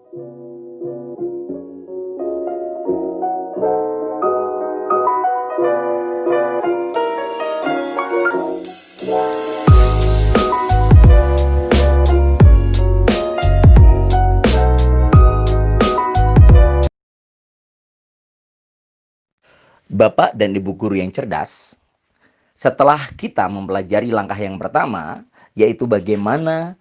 Bapak dan Ibu guru yang cerdas, setelah kita mempelajari langkah yang pertama, yaitu bagaimana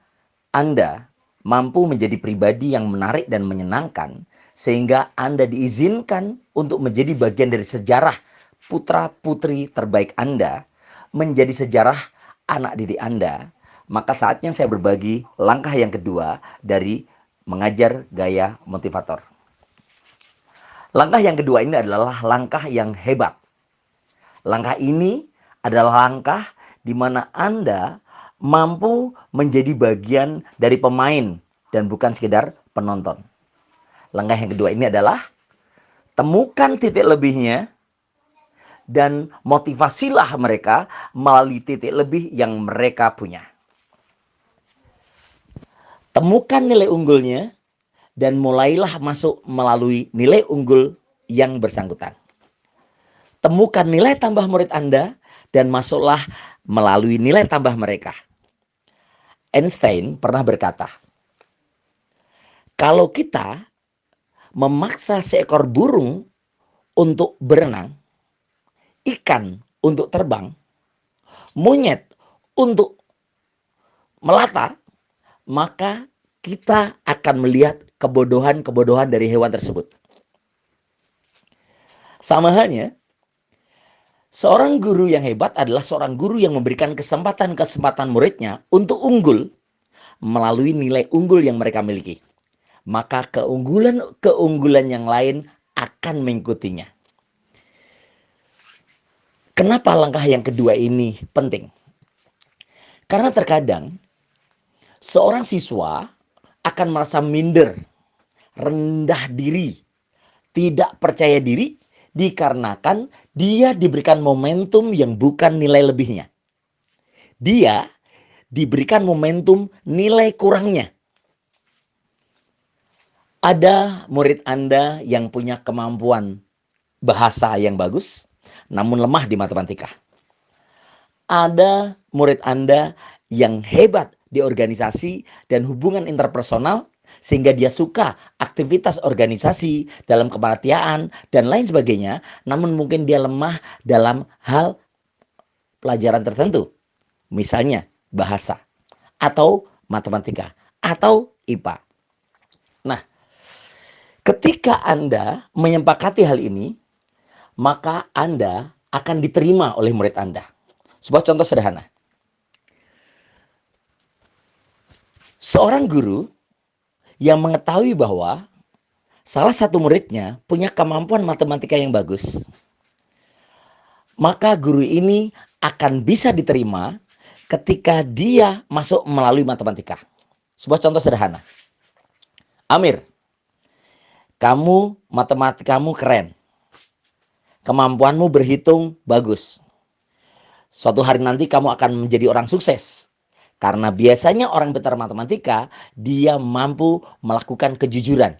Anda mampu menjadi pribadi yang menarik dan menyenangkan, sehingga Anda diizinkan untuk menjadi bagian dari sejarah putra-putri terbaik Anda, menjadi sejarah anak didik Anda, maka saatnya saya berbagi langkah yang kedua dari mengajar gaya motivator. Langkah yang kedua ini adalah langkah yang hebat. Langkah ini adalah langkah di mana Anda mampu menjadi bagian dari pemain dan bukan sekedar penonton. Langkah yang kedua ini adalah temukan titik lebihnya dan motivasilah mereka melalui titik lebih yang mereka punya. Temukan nilai unggulnya dan mulailah masuk melalui nilai unggul yang bersangkutan. Temukan nilai tambah murid Anda dan masuklah melalui nilai tambah mereka. Einstein pernah berkata, kalau kita memaksa seekor burung untuk berenang, ikan untuk terbang, monyet untuk melata, maka kita akan melihat kebodohan-kebodohan dari hewan tersebut. Sama halnya, seorang guru yang hebat adalah seorang guru yang memberikan kesempatan-kesempatan muridnya untuk unggul melalui nilai unggul yang mereka miliki. Maka keunggulan-keunggulan yang lain akan mengikutinya. Kenapa langkah yang kedua ini penting? Karena terkadang seorang siswa akan merasa minder, rendah diri, tidak percaya diri dikarenakan dia diberikan momentum yang bukan nilai lebihnya. Dia diberikan momentum nilai kurangnya. Ada murid Anda yang punya kemampuan bahasa yang bagus, namun lemah di matematika. Ada murid Anda yang hebat di organisasi dan hubungan interpersonal, sehingga dia suka aktivitas organisasi dalam kepanitiaan dan lain sebagainya, namun mungkin dia lemah dalam hal pelajaran tertentu, misalnya bahasa, atau matematika, atau IPA. Nah, ketika Anda menyepakati hal ini, maka Anda akan diterima oleh murid Anda. Sebuah contoh sederhana. Seorang guru yang mengetahui bahwa salah satu muridnya punya kemampuan matematika yang bagus, maka guru ini akan bisa diterima ketika dia masuk melalui matematika. Sebuah contoh sederhana. Amir, kamu matematikamu keren. Kemampuanmu berhitung bagus. Suatu hari nanti kamu akan menjadi orang sukses. Karena biasanya orang pintar matematika, dia mampu melakukan kejujuran.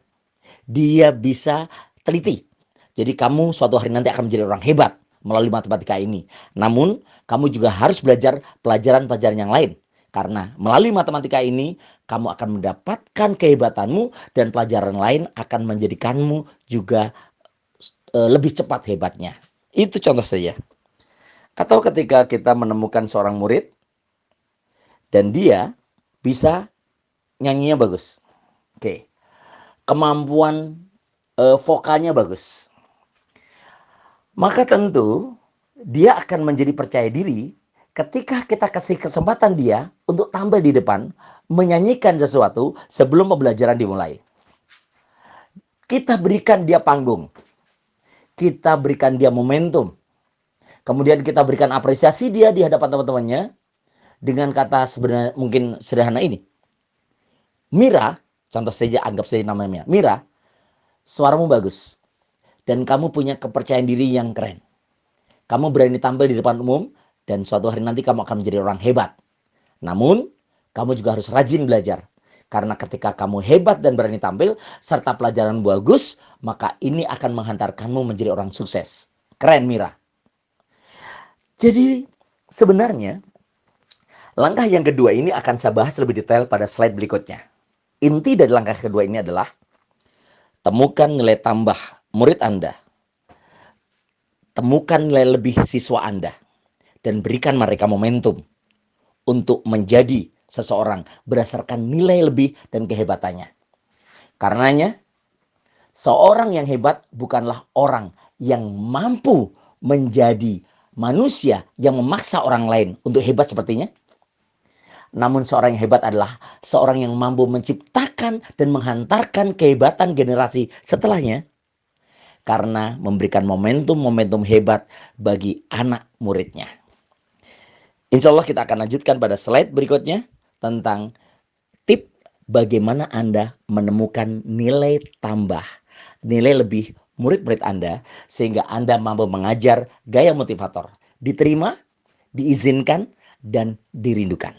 Dia bisa teliti. Jadi kamu suatu hari nanti akan menjadi orang hebat melalui matematika ini. Namun, kamu juga harus belajar pelajaran-pelajaran yang lain. Karena melalui matematika ini, kamu akan mendapatkan kehebatanmu dan pelajaran lain akan menjadikanmu juga lebih cepat hebatnya. Itu contoh saja. Atau ketika kita menemukan seorang murid dan dia bisa nyanyinya bagus. Oke. Kemampuan vokalnya bagus. Maka tentu dia akan menjadi percaya diri ketika kita kasih kesempatan dia untuk tampil di depan menyanyikan sesuatu sebelum pembelajaran dimulai. Kita berikan dia panggung. Kita berikan dia momentum. Kemudian kita berikan apresiasi dia di hadapan teman-temannya dengan kata sebenarnya mungkin sederhana ini. Mira, contoh saja anggap saja namanya Mira, suaramu bagus dan kamu punya kepercayaan diri yang keren. Kamu berani tampil di depan umum dan suatu hari nanti kamu akan menjadi orang hebat. Namun, kamu juga harus rajin belajar. Karena ketika kamu hebat dan berani tampil, serta pelajaran bagus, maka ini akan menghantarkanmu menjadi orang sukses. Keren, Mira. Jadi sebenarnya langkah yang kedua ini akan saya bahas lebih detail pada slide berikutnya. Inti dari langkah kedua ini adalah temukan nilai tambah murid Anda. Temukan nilai lebih siswa Anda. Dan berikan mereka momentum untuk menjadi seseorang berdasarkan nilai lebih dan kehebatannya. Karenanya, seorang yang hebat bukanlah orang yang mampu menjadi manusia yang memaksa orang lain untuk hebat sepertinya. Namun seorang yang hebat adalah seorang yang mampu menciptakan dan menghantarkan kehebatan generasi setelahnya karena memberikan momentum-momentum hebat bagi anak muridnya. Insya Allah kita akan lanjutkan pada slide berikutnya tentang tip bagaimana Anda menemukan nilai tambah, nilai lebih murid-murid Anda sehingga Anda mampu mengajar gaya motivator, diterima, diizinkan, dan dirindukan.